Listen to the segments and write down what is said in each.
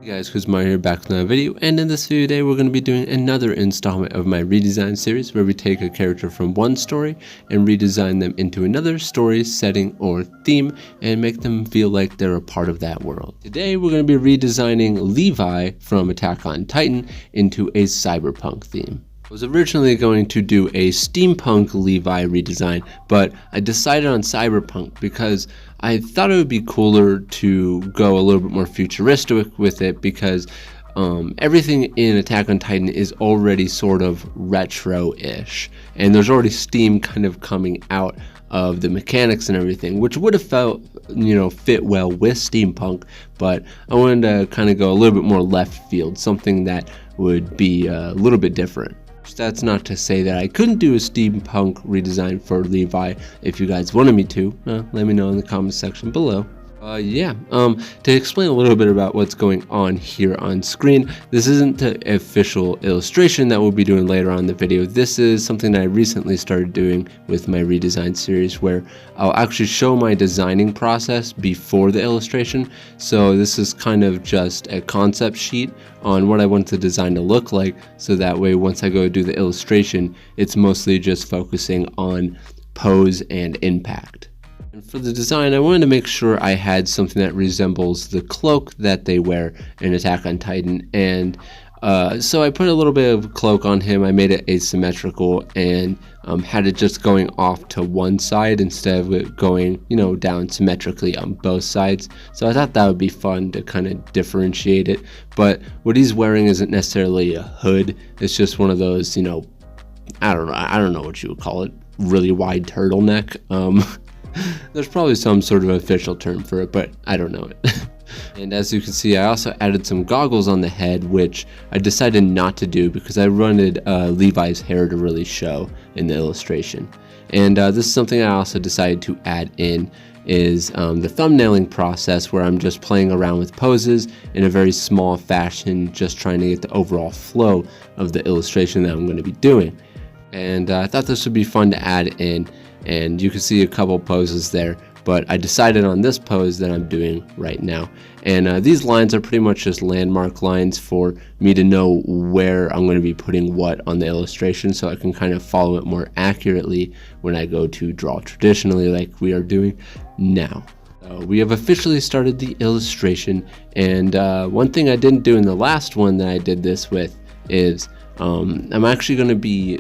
Hey guys, KUZO here, back with another video, and in this video today we're going to be doing another installment of my redesign series where we take a character from one story and redesign them into another story, setting, or theme and make them feel like they're a part of that world. Today we're going to be redesigning Levi from Attack on Titan into a cyberpunk theme. I was originally going to do a steampunk Levi redesign, but I decided on cyberpunk because I thought it would be cooler to go a little bit more futuristic with it because everything in Attack on Titan is already sort of retro-ish, and there's already steam kind of coming out of the mechanics and everything, which would have felt, fit well with steampunk, but I wanted to kind of go a little bit more left field, something that would be a little bit different. That's not to say that I couldn't do a steampunk redesign for Levi if you guys wanted me to. Let me know in the comment section below. To explain a little bit about what's going on here on screen, this isn't the official illustration that we'll be doing later on in the video. This is something that I recently started doing with my redesign series where I'll actually show my designing process before the illustration. So this is kind of just a concept sheet on what I want the design to look like, so that way once I go do the illustration, it's mostly just focusing on pose and impact. And for the design, I wanted to make sure I had something that resembles the cloak that they wear in Attack on Titan, and so I put a little bit of cloak on him. I made it asymmetrical and had it just going off to one side instead of it going, down symmetrically on both sides. So I thought that would be fun to kind of differentiate it. But what he's wearing isn't necessarily a hood. It's just one of those, I don't know what you would call it, really wide turtleneck. There's probably some sort of official term for it, but I don't know it. And as you can see, I also added some goggles on the head, which I decided not to do because I wanted Levi's hair to really show in the illustration. And this is something I also decided to add in is the thumbnailing process, where I'm just playing around with poses in a very small fashion, just trying to get the overall flow of the illustration that I'm going to be doing. And I thought this would be fun to add in, and you can see a couple poses there, but I decided on this pose that I'm doing right now. And these lines are pretty much just landmark lines for me to know where I'm going to be putting what on the illustration, so I can kind of follow it more accurately when I go to draw traditionally like we are doing now. We have officially started the illustration, and one thing I didn't do in the last one that I did this with is I'm actually going to be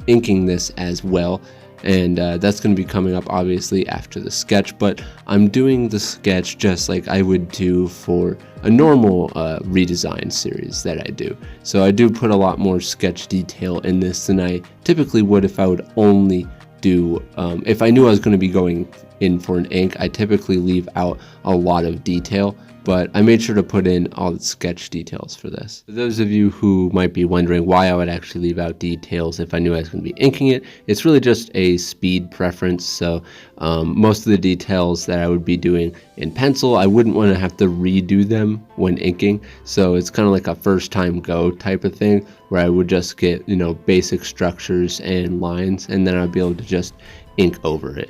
inking this as well, and that's going to be coming up obviously after the sketch, but I'm doing the sketch just like I would do for a normal redesign series that I do. So I do put a lot more sketch detail in this than I typically would if I would only do, if I knew I was going to be going in for an ink. I typically leave out a lot of detail, but I made sure to put in all the sketch details for this. For those of you who might be wondering why I would actually leave out details if I knew I was going to be inking it, it's really just a speed preference. So most of the details that I would be doing in pencil, I wouldn't want to have to redo them when inking. So it's kind of like a first time go type of thing, where I would just get, basic structures and lines, and then I'd be able to just ink over it.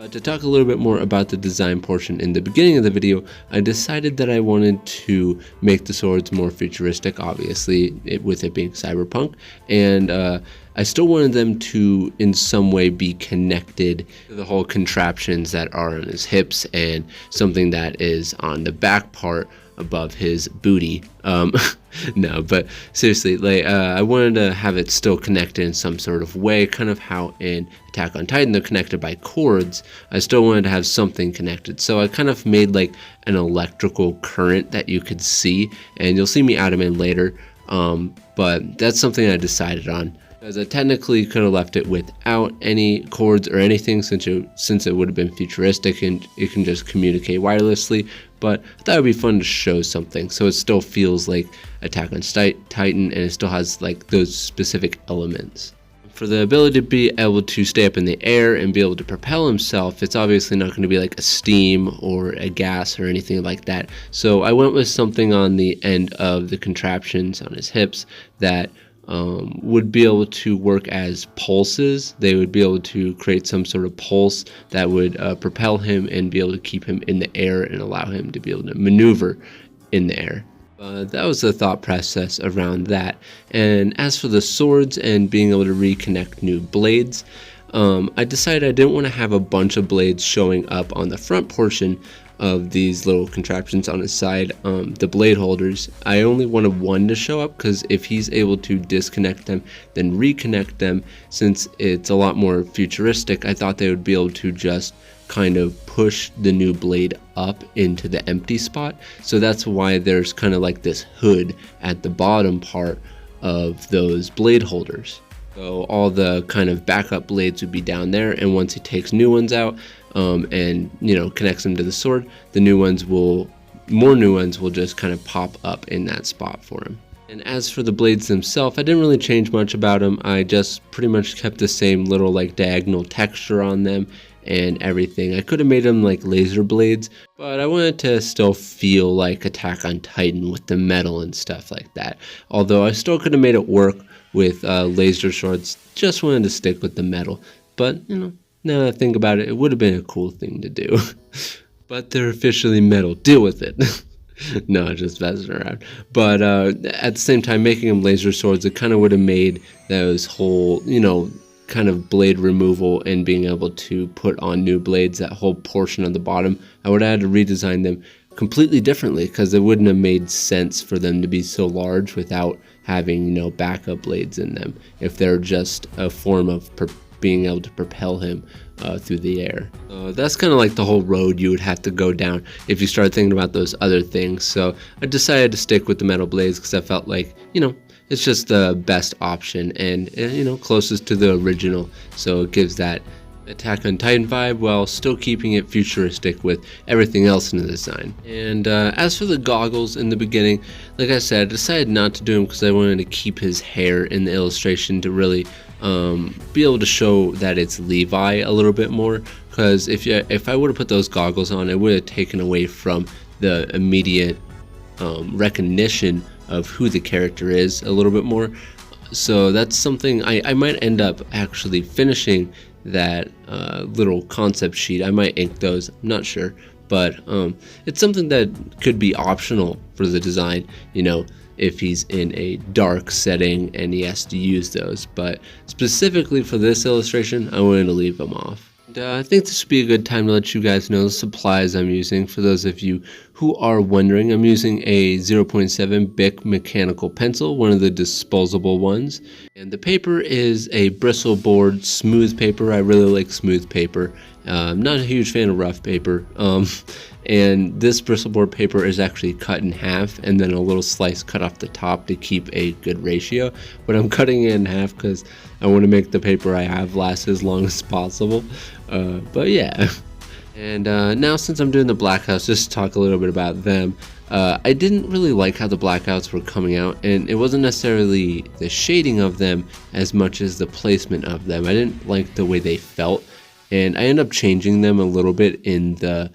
To talk a little bit more about the design portion in the beginning of the video, I decided that I wanted to make the swords more futuristic, obviously with it being cyberpunk, and I still wanted them to in some way be connected to the whole contraptions that are on his hips and something that is on the back part above his booty. No, but seriously, I wanted to have it still connected in some sort of way, kind of how in Attack on Titan they're connected by cords. I still wanted to have something connected, so I kind of made like an electrical current that you could see, and you'll see me add them in later, but that's something I decided on, because I technically could have left it without any cords or anything, since it would have been futuristic and it can just communicate wirelessly, but I thought it would be fun to show something so it still feels like Attack on Titan and it still has like those specific elements. For the ability to be able to stay up in the air and be able to propel himself, it's obviously not going to be like a steam or a gas or anything like that, so I went with something on the end of the contraptions on his hips that would be able to work as pulses. They would be able to create some sort of pulse that would propel him and be able to keep him in the air and allow him to be able to maneuver in the air. That was the thought process around that. And as for the swords and being able to reconnect new blades, I decided I didn't want to have a bunch of blades showing up on the front portion of these little contraptions on the side, the blade holders. I only wanted one to show up because if he's able to disconnect them, then reconnect them, since it's a lot more futuristic, I thought they would be able to just kind of push the new blade up into the empty spot. So that's why there's kind of like this hood at the bottom part of those blade holders. So all the kind of backup blades would be down there, and once he takes new ones out and connects them to the sword, the more new ones will just kind of pop up in that spot for him. And as for the blades themselves, I didn't really change much about them. I just pretty much kept the same little like diagonal texture on them and everything. I could have made them like laser blades, but I wanted to still feel like Attack on Titan with the metal and stuff like that. Although I still could have made it work with laser swords, just wanted to stick with the metal. But now that I think about it, it would have been a cool thing to do. But they're officially metal, deal with it. No, just messing around. But at the same time, making them laser swords, it kind of would have made those whole, kind of blade removal and being able to put on new blades, that whole portion on the bottom, I would have had to redesign them completely differently, because it wouldn't have made sense for them to be so large without having backup blades in them, if they're just a form of being able to propel him through the air. That's kind of like the whole road you would have to go down if you start thinking about those other things. So I decided to stick with the metal blades because I felt like it's just the best option and closest to the original, so it gives that Attack on Titan vibe while still keeping it futuristic with everything else in the design. And as for the goggles in the beginning, like I said, I decided not to do them because I wanted to keep his hair in the illustration to really be able to show that it's Levi a little bit more, because if I would have put those goggles on, it would have taken away from the immediate recognition of who the character is a little bit more. So that's something I might end up actually finishing that little concept sheet. I might ink those, I'm not sure, but it's something that could be optional for the design, if he's in a dark setting and he has to use those. But specifically for this illustration, I wanted to leave them off. I think this would be a good time to let you guys know the supplies I'm using. For those of you who are wondering, I'm using a 0.7 Bic mechanical pencil, one of the disposable ones. And the paper is a bristle board smooth paper. I really like smooth paper. I'm not a huge fan of rough paper. And this bristleboard paper is actually cut in half and then a little slice cut off the top to keep a good ratio. But I'm cutting it in half because I want to make the paper I have last as long as possible. But yeah. And now since I'm doing the blackouts, just to talk a little bit about them. I didn't really like how the blackouts were coming out, and it wasn't necessarily the shading of them as much as the placement of them. I didn't like the way they felt, and I ended up changing them a little bit in the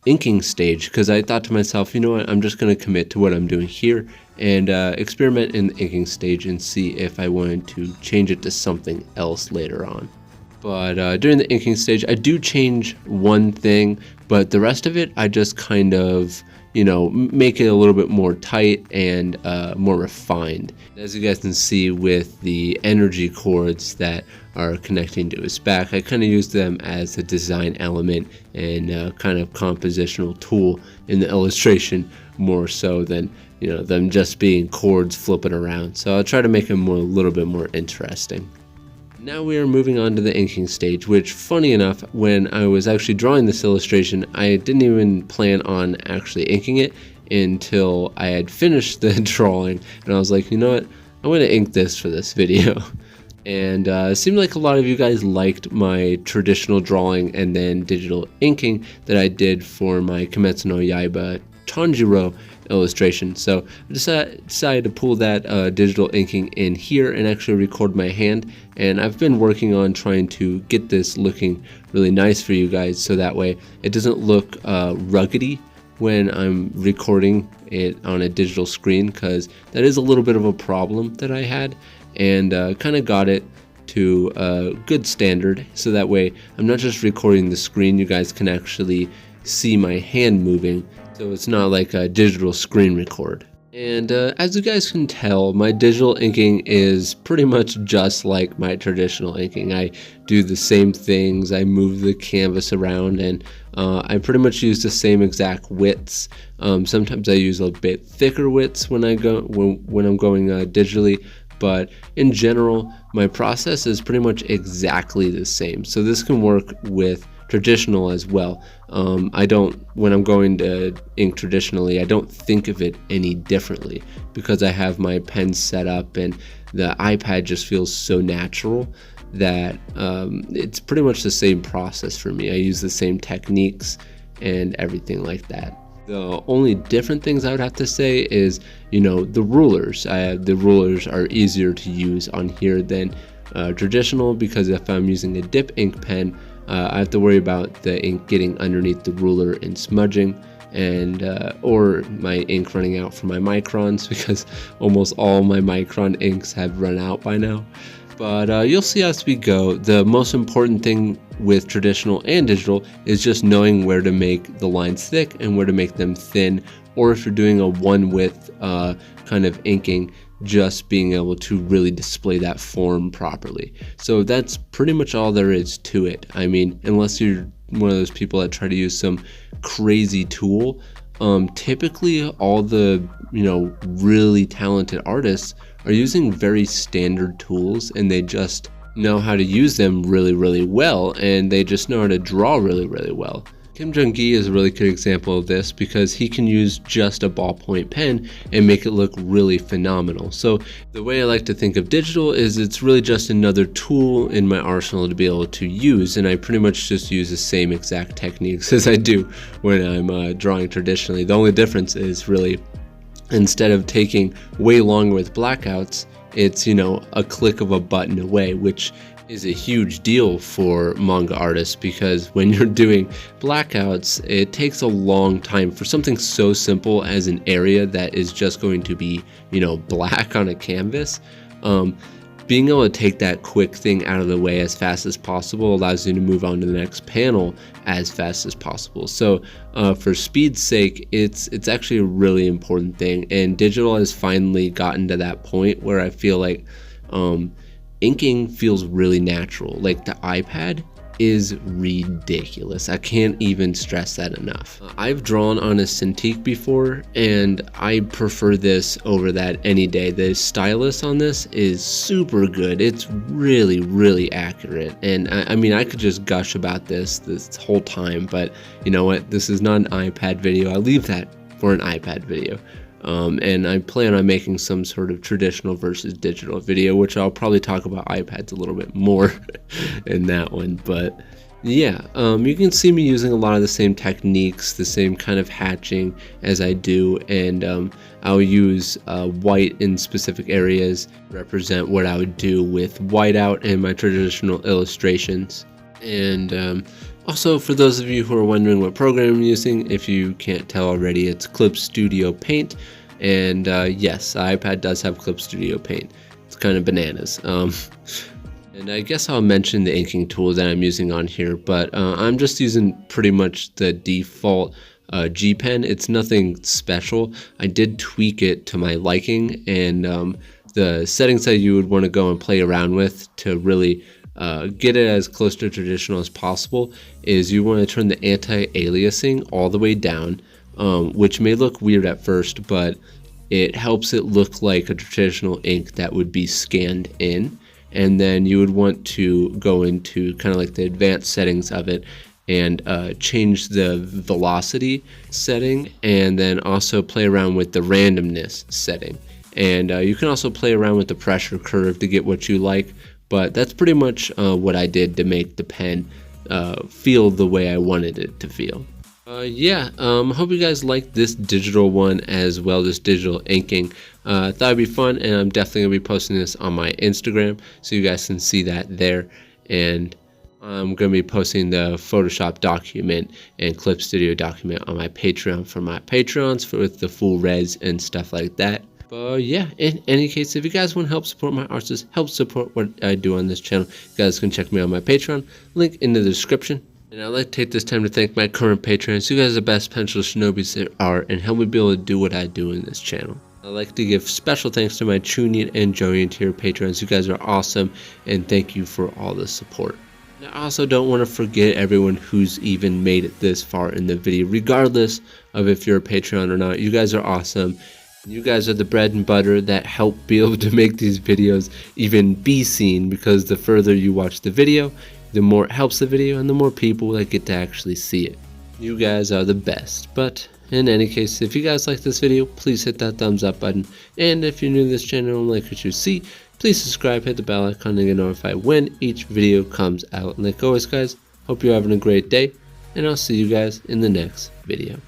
inking stage because I thought to myself, you know what, I'm just going to commit to what I'm doing here and experiment in the inking stage and see if I wanted to change it to something else later on. But during the inking stage, I do change one thing, but the rest of it, I just kind of, make it a little bit more tight and more refined. As you guys can see with the energy cords that are connecting to his back, I kind of use them as a design element and kind of compositional tool in the illustration more so than, them just being cords flipping around. So I'll try to make them a little bit more interesting. Now we are moving on to the inking stage, which, funny enough, when I was actually drawing this illustration, I didn't even plan on actually inking it until I had finished the drawing, and I was like, you know what, I'm going to ink this for this video. And it seemed like a lot of you guys liked my traditional drawing and then digital inking that I did for my Kimetsu no Yaiba Tanjiro illustration. So I decided to pull that digital inking in here and actually record my hand, and I've been working on trying to get this looking really nice for you guys so that way it doesn't look ruggedy when I'm recording it on a digital screen, because that is a little bit of a problem that I had, and kind of got it to a good standard so that way I'm not just recording the screen, you guys can actually see my hand moving. So it's not like a digital screen record. And as you guys can tell, my digital inking is pretty much just like my traditional inking. I do the same things, I move the canvas around, and I pretty much use the same exact widths. Sometimes I use a bit thicker widths when I'm going digitally, but in general, my process is pretty much exactly the same. So this can work with traditional as well. When I'm going to ink traditionally, I don't think of it any differently because I have my pen set up and the iPad just feels so natural that it's pretty much the same process for me. I use the same techniques and everything like that. The only different things I would have to say is, the rulers. The rulers are easier to use on here than traditional, because if I'm using a dip ink pen, I have to worry about the ink getting underneath the ruler and smudging, and or my ink running out for my microns, because almost all my micron inks have run out by now. But you'll see as we go. The most important thing with traditional and digital is just knowing where to make the lines thick and where to make them thin, or if you're doing a one width kind of inking, just being able to really display that form properly. So that's pretty much all there is to it. I mean, unless you're one of those people that try to use some crazy tool, typically all the really talented artists are using very standard tools, and they just know how to use them really, really well, and they just know how to draw really, really well. Kim Jung-gi is a really good example of this because he can use just a ballpoint pen and make it look really phenomenal. So the way I like to think of digital is it's really just another tool in my arsenal to be able to use, and I pretty much just use the same exact techniques as I do when I'm drawing traditionally. The only difference is really, instead of taking way longer with blackouts, it's a click of a button away, which is a huge deal for manga artists, because when you're doing blackouts, it takes a long time for something so simple as an area that is just going to be black on a canvas. Being able to take that quick thing out of the way as fast as possible allows you to move on to the next panel as fast as possible. So for speed's sake, it's actually a really important thing, and digital has finally gotten to that point where I feel like inking feels really natural. Like the iPad is ridiculous. I can't even stress that enough. I've drawn on a Cintiq before, and I prefer this over that any day. The stylus on this is super good. It's really, really accurate. And I mean, I could just gush about this whole time, but you know what? This is not an iPad video. I'll leave that for an iPad video. And I plan on making some sort of traditional versus digital video, which I'll probably talk about iPads a little bit more in that one. But yeah, you can see me using a lot of the same techniques, the same kind of hatching as I do, and I'll use white in specific areas, represent what I would do with whiteout in my traditional illustrations. And also, for those of you who are wondering what program I'm using, if you can't tell already, it's Clip Studio Paint. And yes, the iPad does have Clip Studio Paint. It's kind of bananas. And I guess I'll mention the inking tool that I'm using on here, but I'm just using pretty much the default G Pen. It's nothing special. I did tweak it to my liking, and the settings that you would want to go and play around with to really get it as close to traditional as possible is you want to turn the anti-aliasing all the way down, which may look weird at first, but it helps it look like a traditional ink that would be scanned in. And then you would want to go into kind of like the advanced settings of it and change the velocity setting, and then also play around with the randomness setting. And you can also play around with the pressure curve to get what you like. But that's pretty much what I did to make the pen feel the way I wanted it to feel. Yeah, hope you guys liked this digital one as well, this digital inking. Thought it'd be fun, and I'm definitely going to be posting this on my Instagram, so you guys can see that there. And I'm going to be posting the Photoshop document and Clip Studio document on my Patreon for my Patrons with the full res and stuff like that. But yeah, in any case, if you guys want to help support my artists, help support what I do on this channel, you guys can check me out on my Patreon, link in the description. And I'd like to take this time to thank my current patrons. You guys are the best pencil shinobis there are, and help me be able to do what I do in this channel. I'd like to give special thanks to my Chunin and Joian tier patrons. You guys are awesome, and thank you for all the support. And I also don't want to forget everyone who's even made it this far in the video, regardless of if you're a Patreon or not. You guys are awesome. You guys are the bread and butter that help be able to make these videos even be seen, because the further you watch the video, the more it helps the video and the more people that get to actually see it. You guys are the best. But in any case, if you guys like this video, please hit that thumbs up button. And if you're new to this channel and like what you see, please subscribe, hit the bell icon to get notified when each video comes out. And like always guys, hope you're having a great day, and I'll see you guys in the next video.